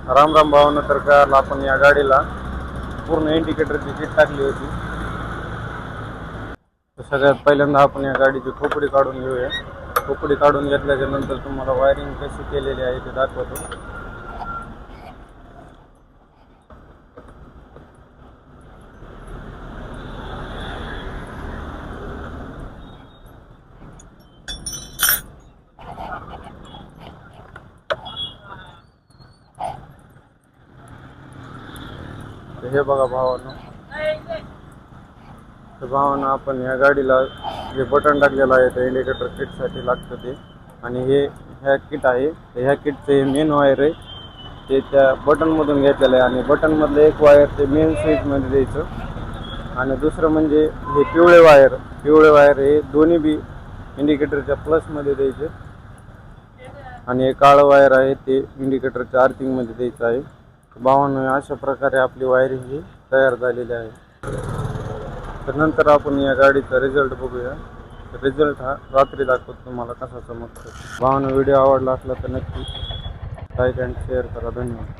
राम राम भावानं, तर काल आपण या गाडीला पूर्ण इंडिकेटरची किट टाकली होती. तर सगळ्यात पहिल्यांदा आपण या गाडीची खोपडी काढून घेऊया. खोपडी काढून घेतल्याच्या नंतर तुम्हाला वायरिंग कशी केलेली आहे ते दाखवतो. तर हे बघा भावानं, तर भावानं आपण या गाडीला जे बटन टाकलेलं आहे ते इंडिकेटर किटसाठी लागतं ते, आणि ह्या किट आहे. तर ह्या किटचं हे मेन वायर आहे ते त्या बटनमधून घेतलेलं आहे, आणि बटनमधलं एक वायर ते मेन स्विचमध्ये द्यायचं. आणि दुसरं म्हणजे हे पिवळे वायर हे दोन्ही बी इंडिकेटरच्या प्लसमध्ये द्यायचे, आणि हे काळं वायर आहे ते इंडिकेटरच्या अर्थिंगमध्ये द्यायचं आहे. भावानं, अशा प्रकारे आपली वायरिंग ही तयार झालेली आहे. तर नंतर आपण या गाडीचा रिझल्ट बघूया. रिझल्ट हा रात्री दाखवतो तुम्हाला कसा चमकतो. भावानं, व्हिडिओ आवडला असला तर नक्की लाईक अँड शेअर करा. धन्यवाद.